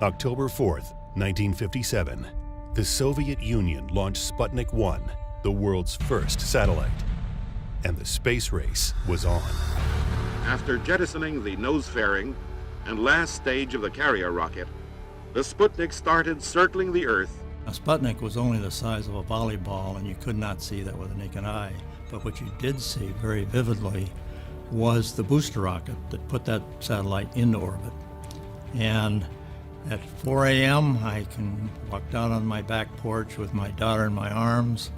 October 4th, 1957, the Soviet Union launched Sputnik 1, the world's first satellite. And the space race was on. After jettisoning the nose fairing and last stage of the carrier rocket, the Sputnik started circling the Earth. A Sputnik was only the size of a volleyball, and you could not see that with a naked eye. But what you did see very vividly was the booster rocket that put that satellite into orbit. And at 4 a.m., I can walk down on my back porch with my daughter in my arms,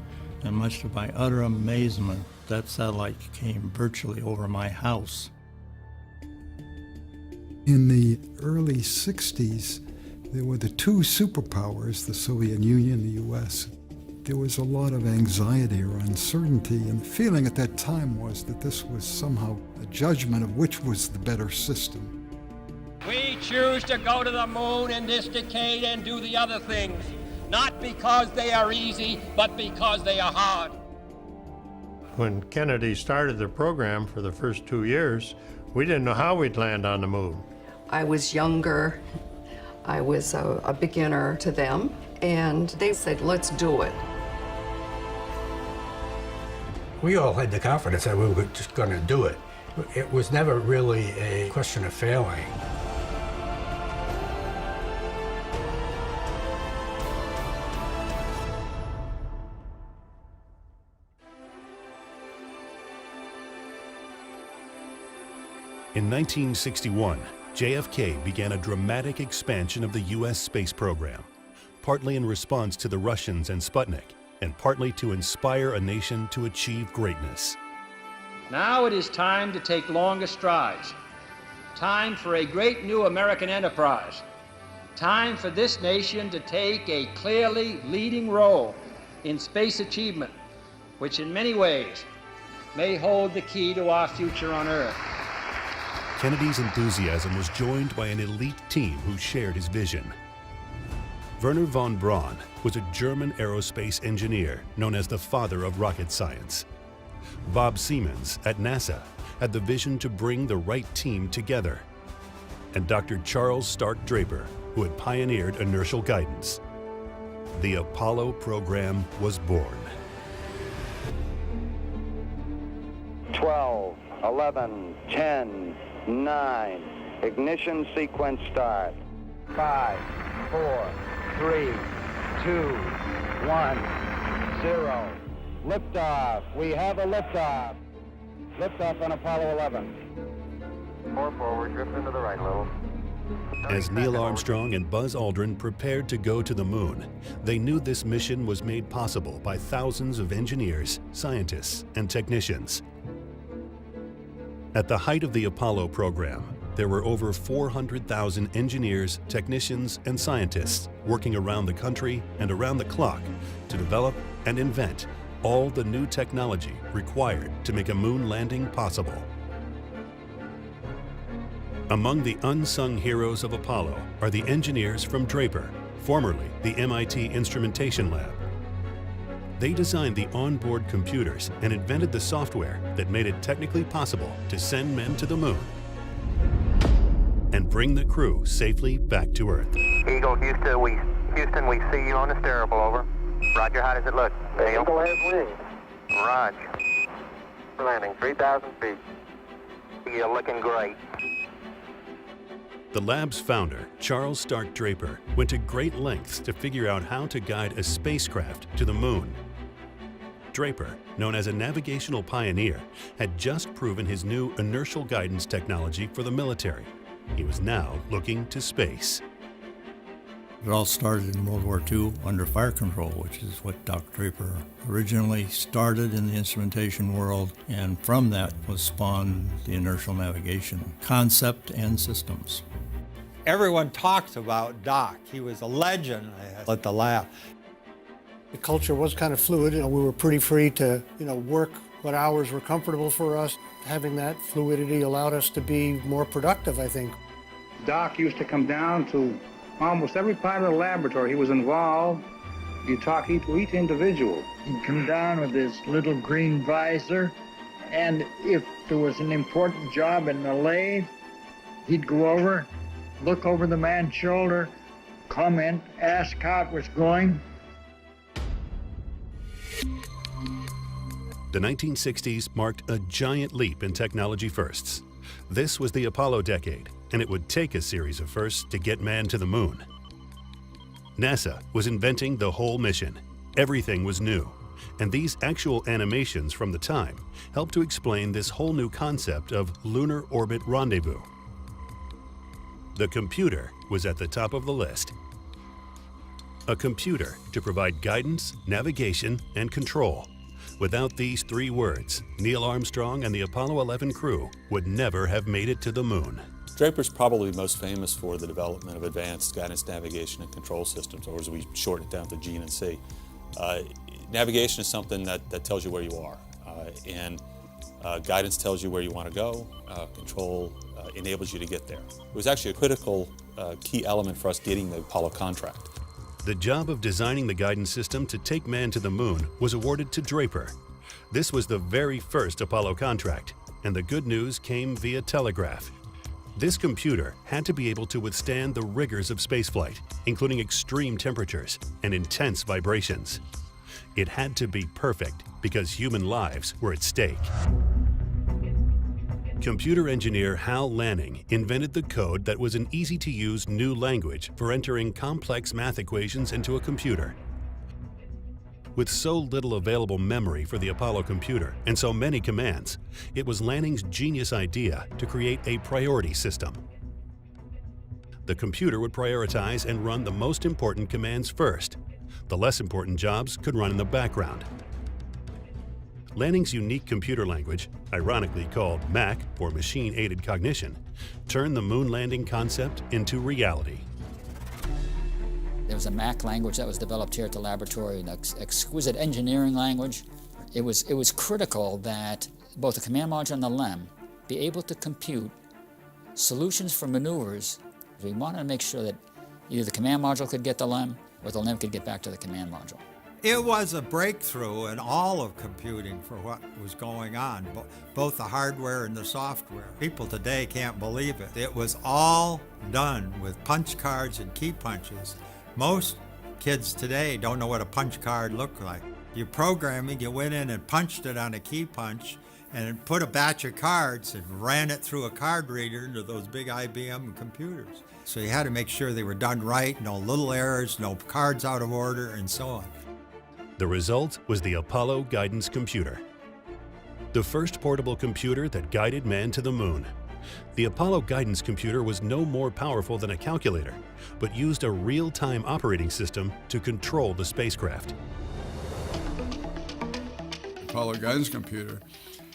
and much to my utter amazement, that satellite came virtually over my house. In the early 60s, there were the two superpowers, the Soviet Union and the US. There was a lot of anxiety or uncertainty, and the feeling at that time was that this was somehow a judgment of which was the better system. We choose to go to the moon in this decade and do the other things, not because they are easy, but because they are hard. When Kennedy started the program for the first 2 years, we didn't know how we'd land on the moon. I was younger. I was a beginner to them, and they said, let's do it. We all had the confidence that we were just going to do it. It was never really a question of failing. In 1961, JFK began a dramatic expansion of the U.S. space program, partly in response to the Russians and Sputnik, and partly to inspire a nation to achieve greatness. Now it is time to take longer strides. Time for a great new American enterprise. Time for this nation to take a clearly leading role in space achievement, which in many ways may hold the key to our future on Earth. Kennedy's enthusiasm was joined by an elite team who shared his vision. Werner von Braun was a German aerospace engineer known as the father of rocket science. Bob Siemens at NASA had the vision to bring the right team together. And Dr. Charles Stark Draper, who had pioneered inertial guidance. The Apollo program was born. 12, 11, 10, 9, ignition sequence start. 5, 4, 3, 2, 1, 0. Liftoff. We have a liftoff. Liftoff on Apollo 11. 4 forward, drifting to the right a little. As Neil Armstrong and Buzz Aldrin prepared to go to the moon, they knew this mission was made possible by thousands of engineers, scientists, and technicians. At the height of the Apollo program, there were over 400,000 engineers, technicians, and scientists working around the country and around the clock to develop and invent all the new technology required to make a moon landing possible. Among the unsung heroes of Apollo are the engineers from Draper, formerly the MIT Instrumentation Lab. They designed the onboard computers and invented the software that made it technically possible to send men to the moon and bring the crew safely back to Earth. Eagle, Houston, we see you on the steerable, over. Roger, how does it look? Eagle has wings. Roger. Landing, 3,000 feet. You're looking great. The lab's founder, Charles Stark Draper, went to great lengths to figure out how to guide a spacecraft to the moon. Draper, known as a navigational pioneer, had just proven his new inertial guidance technology for the military. He was now looking to space. It all started in World War II under fire control, which is what Dr. Draper originally started in the instrumentation world, and from that was spawned the inertial navigation concept and systems. Everyone talks about Doc. He was a legend at the lab. The culture was kind of fluid. We were pretty free to, work what hours were comfortable for us. Having that fluidity allowed us to be more productive, I think. Doc used to come down to almost every part of the laboratory. He was involved. You talk to each individual. He'd come down with his little green visor, and if there was an important job in the lathe, he'd go over, look over the man's shoulder, comment, ask how it was going. The 1960s marked a giant leap in technology firsts. This was the Apollo decade, and it would take a series of firsts to get man to the moon. NASA was inventing the whole mission. Everything was new, and these actual animations from the time helped to explain this whole new concept of lunar orbit rendezvous. The computer was at the top of the list. A computer to provide guidance, navigation, and control. Without these three words, Neil Armstrong and the Apollo 11 crew would never have made it to the moon. Draper's probably most famous for the development of advanced guidance, navigation, and control systems, or as we shorten it down to G&C. Navigation is something that tells you where you are, and guidance tells you where you want to go. Control enables you to get there. It was actually a critical key element for us getting the Apollo contract. The job of designing the guidance system to take man to the moon was awarded to Draper. This was the very first Apollo contract, and the good news came via telegraph. This computer had to be able to withstand the rigors of spaceflight, including extreme temperatures and intense vibrations. It had to be perfect because human lives were at stake. Computer engineer Hal Lanning invented the code that was an easy-to-use new language for entering complex math equations into a computer. With so little available memory for the Apollo computer and so many commands, it was Lanning's genius idea to create a priority system. The computer would prioritize and run the most important commands first. The less important jobs could run in the background. Lanning's unique computer language, ironically called MAC, or Machine-Aided Cognition, turned the moon landing concept into reality. There was a MAC language that was developed here at the laboratory, an exquisite engineering language. It was critical that both the command module and the LEM be able to compute solutions for maneuvers. We wanted to make sure that either the command module could get the LEM or the LEM could get back to the command module. It was a breakthrough in all of computing for what was going on, both the hardware and the software. People today can't believe it. It was all done with punch cards and key punches. Most kids today don't know what a punch card looked like. You're programming, you went in and punched it on a key punch and put a batch of cards and ran it through a card reader into those big IBM computers. So you had to make sure they were done right, no little errors, no cards out of order, and so on. The result was the Apollo Guidance Computer, the first portable computer that guided man to the moon. The Apollo Guidance Computer was no more powerful than a calculator, but used a real-time operating system to control the spacecraft. Apollo Guidance Computer,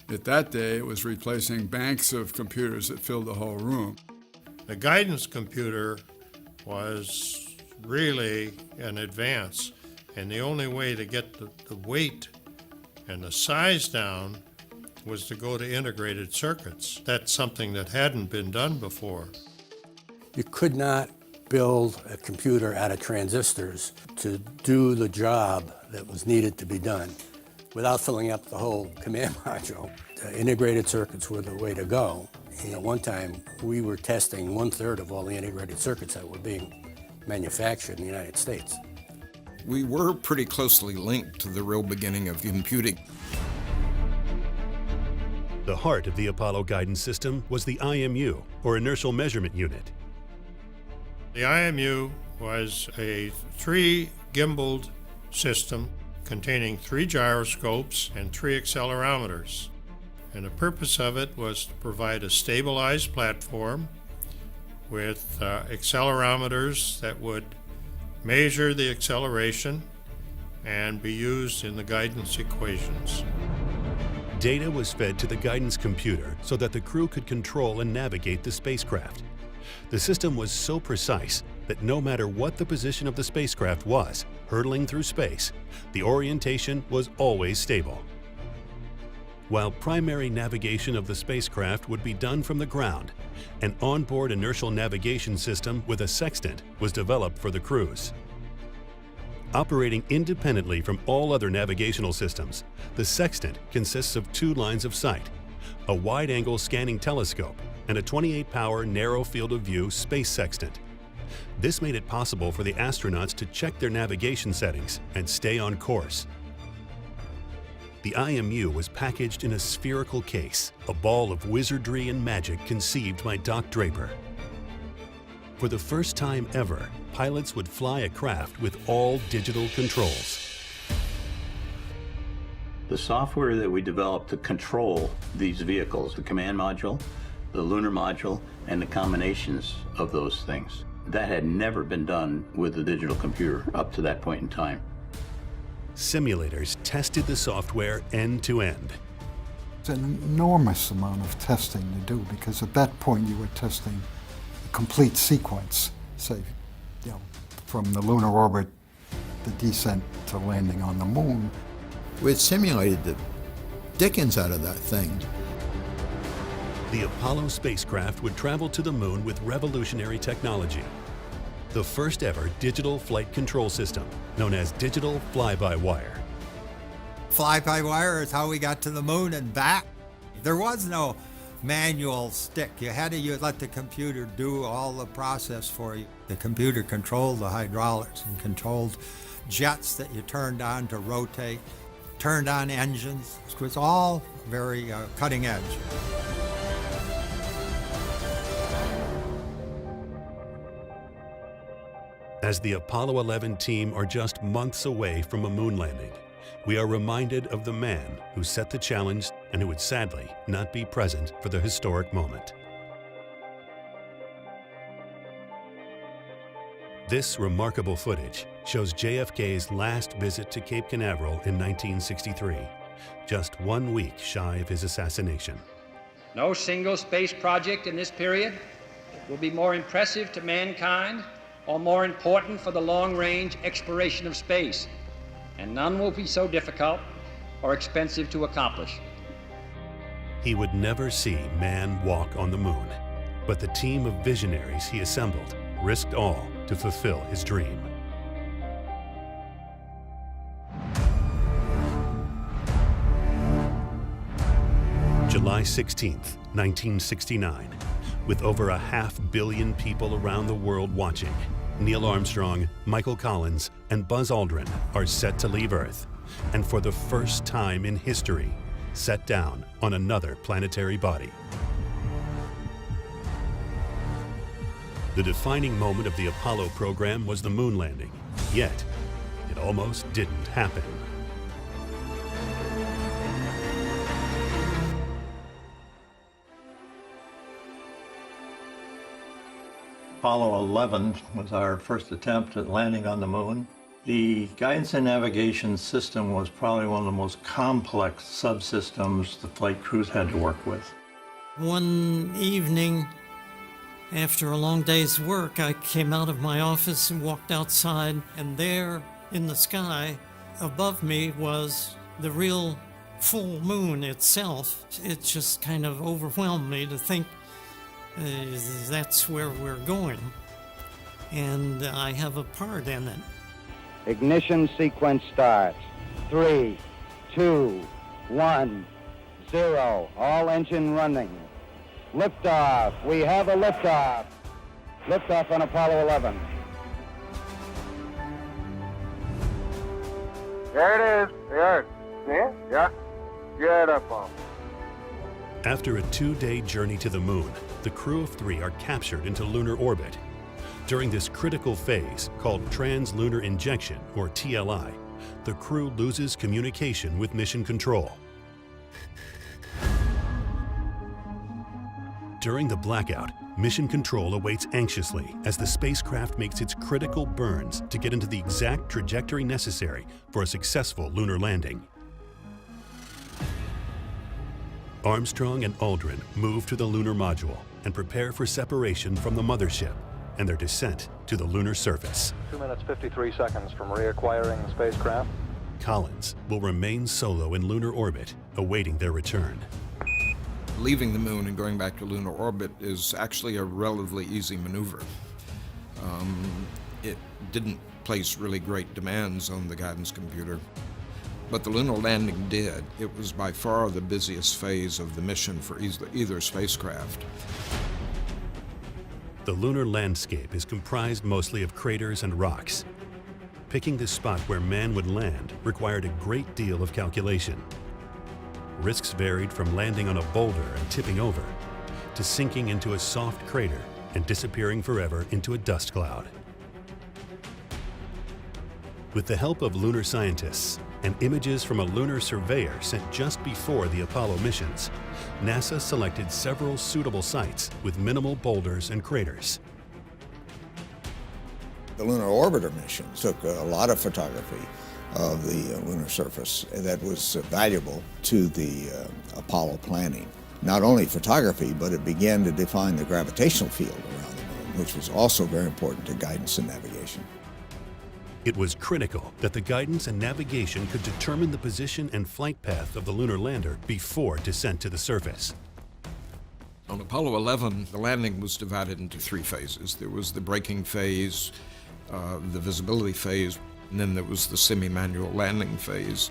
at that day, it was replacing banks of computers that filled the whole room. The guidance computer was really an advance. And the only way to get the weight and the size down was to go to integrated circuits. That's something that hadn't been done before. You could not build a computer out of transistors to do the job that was needed to be done without filling up the whole command module. Integrated circuits were the way to go. And at one time, we were testing 1/3 of all the integrated circuits that were being manufactured in the United States. We were pretty closely linked to the real beginning of computing. The heart of the Apollo guidance system was the IMU, or Inertial Measurement Unit. The IMU was a 3-gimbaled system containing 3 gyroscopes and 3 accelerometers. And the purpose of it was to provide a stabilized platform with accelerometers that would measure the acceleration and be used in the guidance equations. Data was fed to the guidance computer so that the crew could control and navigate the spacecraft. The system was so precise that no matter what the position of the spacecraft was, hurtling through space, the orientation was always stable. While primary navigation of the spacecraft would be done from the ground, an onboard inertial navigation system with a sextant was developed for the crews. Operating independently from all other navigational systems, the sextant consists of 2 lines of sight, a wide-angle scanning telescope, and a 28-power narrow field of view space sextant. This made it possible for the astronauts to check their navigation settings and stay on course. The IMU was packaged in a spherical case, a ball of wizardry and magic conceived by Doc Draper. For the first time ever, pilots would fly a craft with all digital controls. The software that we developed to control these vehicles, the command module, the lunar module, and the combinations of those things, that had never been done with the digital computer up to that point in time. Simulators tested the software end to end. It's an enormous amount of testing to do, because at that point you were testing a complete sequence, say, from the lunar orbit, the descent to landing on the moon. We simulated the dickens out of that thing. The Apollo spacecraft would travel to the moon with revolutionary technology. The first ever digital flight control system, known as digital fly-by-wire. Fly-by-wire is how we got to the moon and back. There was no manual stick. You let the computer do all the process for you. The computer controlled the hydraulics and controlled jets that you turned on to rotate, turned on engines. It was all very cutting edge. As the Apollo 11 team are just months away from a moon landing, we are reminded of the man who set the challenge and who would sadly not be present for the historic moment. This remarkable footage shows JFK's last visit to Cape Canaveral in 1963, just 1 week shy of his assassination. No single space project in this period will be more impressive to mankind or more important for the long-range exploration of space, and none will be so difficult or expensive to accomplish. He would never see man walk on the moon, but the team of visionaries he assembled risked all to fulfill his dream. July 16th, 1969. With over 500 million people around the world watching, Neil Armstrong, Michael Collins, and Buzz Aldrin are set to leave Earth, and for the first time in history, set down on another planetary body. The defining moment of the Apollo program was the moon landing, yet it almost didn't happen. Apollo 11 was our first attempt at landing on the moon. The guidance and navigation system was probably one of the most complex subsystems the flight crews had to work with. One evening, after a long day's work, I came out of my office and walked outside, and there in the sky above me was the real full moon itself. It just kind of overwhelmed me to think that's where we're going, and I have a part in it. Ignition sequence starts. 3, 2, 1, 0. All engine running. Liftoff. We have a liftoff. Liftoff on Apollo 11. There it is. There. Yeah. Beautiful. After a 2-day journey to the moon, the crew of 3 are captured into lunar orbit. During this critical phase, called trans-lunar injection, or TLI, the crew loses communication with mission control. During the blackout, mission control awaits anxiously as the spacecraft makes its critical burns to get into the exact trajectory necessary for a successful lunar landing. Armstrong and Aldrin move to the lunar module and prepare for separation from the mothership and their descent to the lunar surface. 2 minutes 53 seconds from reacquiring the spacecraft. Collins will remain solo in lunar orbit, awaiting their return. Leaving the moon and going back to lunar orbit is actually a relatively easy maneuver. It didn't place really great demands on the guidance computer, but the lunar landing did. It was by far the busiest phase of the mission for either spacecraft. The lunar landscape is comprised mostly of craters and rocks. Picking the spot where man would land required a great deal of calculation. Risks varied from landing on a boulder and tipping over, to sinking into a soft crater and disappearing forever into a dust cloud. With the help of lunar scientists and images from a lunar surveyor sent just before the Apollo missions, NASA selected several suitable sites with minimal boulders and craters. The lunar orbiter mission took a lot of photography of the lunar surface that was valuable to the Apollo planning. Not only photography, but it began to define the gravitational field around the moon, which was also very important to guidance and navigation. It was critical that the guidance and navigation could determine the position and flight path of the lunar lander before descent to the surface. On Apollo 11, the landing was divided into three phases. There was the braking phase, the visibility phase, and then there was the semi-manual landing phase.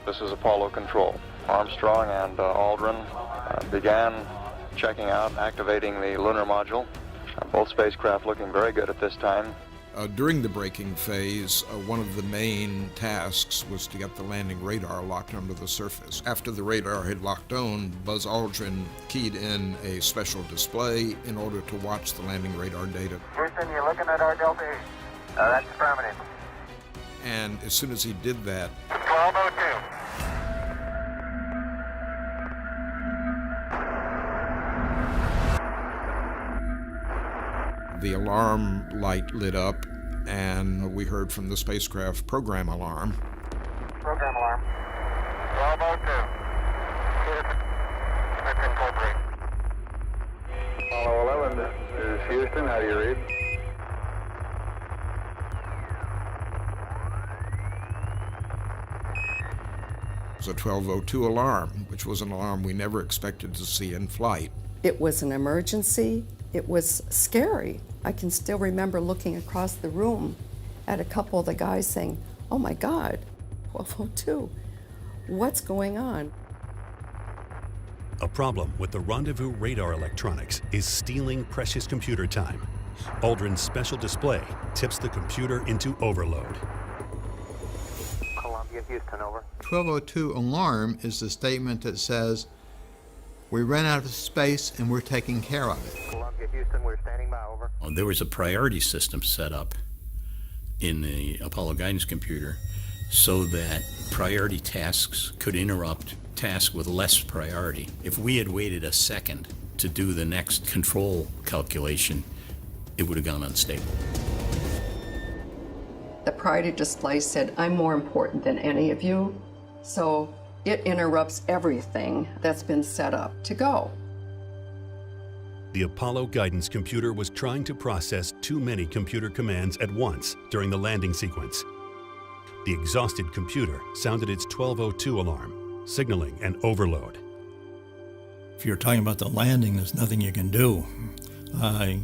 This is Apollo Control. Armstrong and Aldrin began checking out and activating the lunar module. Both spacecraft looking very good at this time. During the braking phase, one of the main tasks was to get the landing radar locked onto the surface. After the radar had locked on, Buzz Aldrin keyed in a special display in order to watch the landing radar data. Houston, you're looking at our Delta 8. That's affirmative. And as soon as he did that, 1202. the alarm light lit up, and we heard from the spacecraft program alarm. Program alarm. 1202. Let's incorporate. Apollo 11, this is Houston. How do you read? It was a 1202 alarm, which was an alarm we never expected to see in flight. It was an emergency. It was scary. I can still remember looking across the room at a couple of the guys saying, "Oh my God, 1202, what's going on?" A problem with the rendezvous radar electronics is stealing precious computer time. Aldrin's special display tips the computer into overload. Columbia, Houston, over. 1202 alarm is the statement that says, "We ran out of space and we're taking care of it." Columbia, Houston, we're standing by, over. There was a priority system set up in the Apollo guidance computer so that priority tasks could interrupt tasks with less priority. If we had waited a second to do the next control calculation, it would have gone unstable. The priority display said, "I'm more important than any of you," so it interrupts everything that's been set up to go. The Apollo guidance computer was trying to process too many computer commands at once during the landing sequence. The exhausted computer sounded its 1202 alarm, signaling an overload. If you're talking about the landing, there's nothing you can do.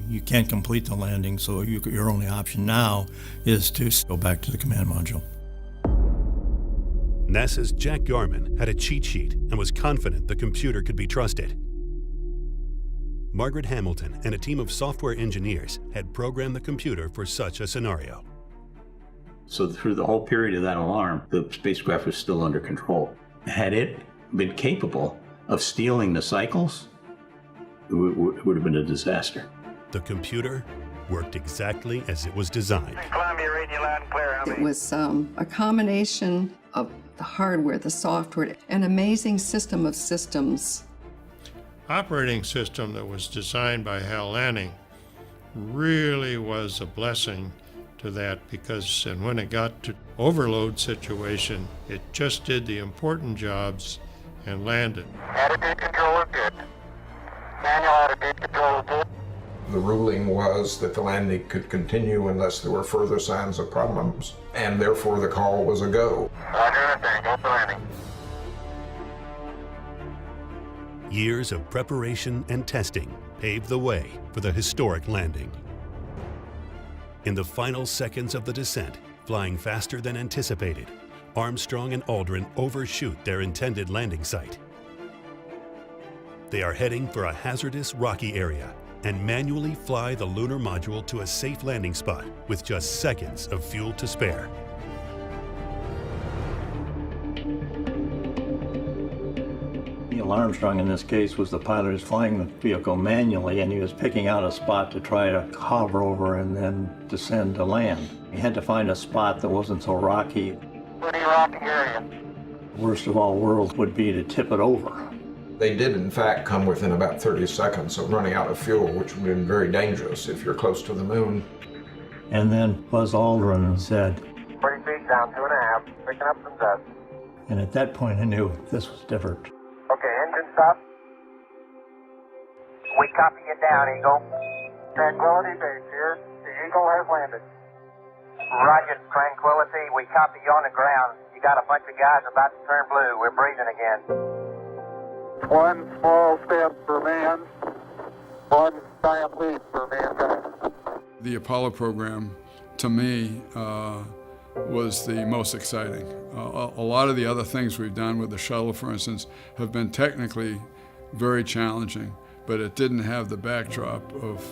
You can't complete the landing, so your only option now is to go back to the command module. NASA's Jack Garman had a cheat sheet and was confident the computer could be trusted. Margaret Hamilton and a team of software engineers had programmed the computer for such a scenario. So through the whole period of that alarm, the spacecraft was still under control. Had it been capable of stealing the cycles, it would have been a disaster. The computer worked exactly as it was designed. Columbia, reading you loud and clear. It was a combination of the hardware, the software, an amazing system of systems. Operating system that was designed by Hal Lanning really was a blessing to that, because and when it got to overload situation, it just did the important jobs and landed. Attitude control is good. Manual attitude control is good. The ruling was that the landing could continue unless there were further signs of problems, and therefore the call was a go. Roger, understand. Go for landing. Years of preparation and testing paved the way for the historic landing. In the final seconds of the descent, flying faster than anticipated, Armstrong and Aldrin overshoot their intended landing site. They are heading for a hazardous rocky area and manually fly the lunar module to a safe landing spot with just seconds of fuel to spare. Neil Armstrong, in this case, was the pilot who's flying the vehicle manually, and he was picking out a spot to try to hover over and then descend to land. He had to find a spot that wasn't so rocky. Pretty rocky area. Worst of all worlds would be to tip it over. They did, in fact, come within about 30 seconds of running out of fuel, which would have been very dangerous if you're close to the moon. And then Buzz Aldrin said, 40 feet down, 2.5, picking up some dust. and at that point I knew this was different. Okay, engine stop. We copy you down, Eagle. Tranquility Base here. The Eagle has landed. Roger, Tranquility. We copy you on the ground. You got a bunch of guys about to turn blue. We're breathing again. One small step for man, one giant leap for mankind. The Apollo program, to me, was the most exciting. A lot of the other things we've done with the shuttle, for instance, have been technically very challenging, but it didn't have the backdrop of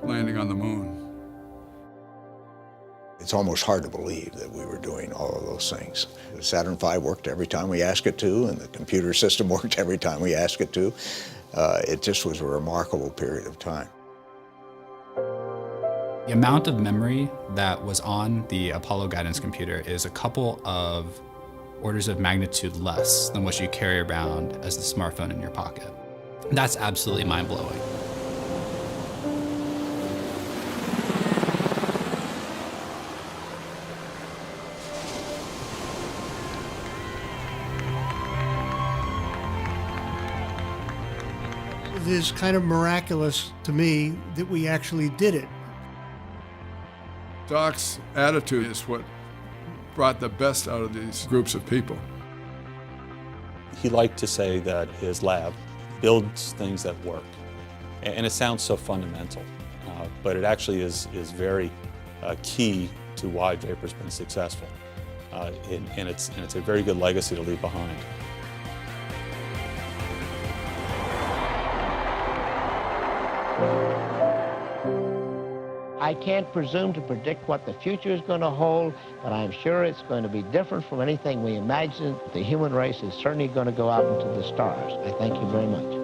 landing on the moon. It's almost hard to believe that we were doing all of those things. The Saturn V worked every time we asked it to, and the computer system worked every time we asked it to. It just was a remarkable period of time. The amount of memory that was on the Apollo guidance computer is a couple of orders of magnitude less than what you carry around as the smartphone in your pocket. That's absolutely mind-blowing. It is kind of miraculous to me that we actually did it. Doc's attitude is what brought the best out of these groups of people. He liked to say that his lab builds things that work. And it sounds so fundamental, but it actually is very key to why Draper's been successful. And it's a very good legacy to leave behind. I can't presume to predict what the future is going to hold, but I'm sure it's going to be different from anything we imagined. The human race is certainly going to go out into the stars. I thank you very much.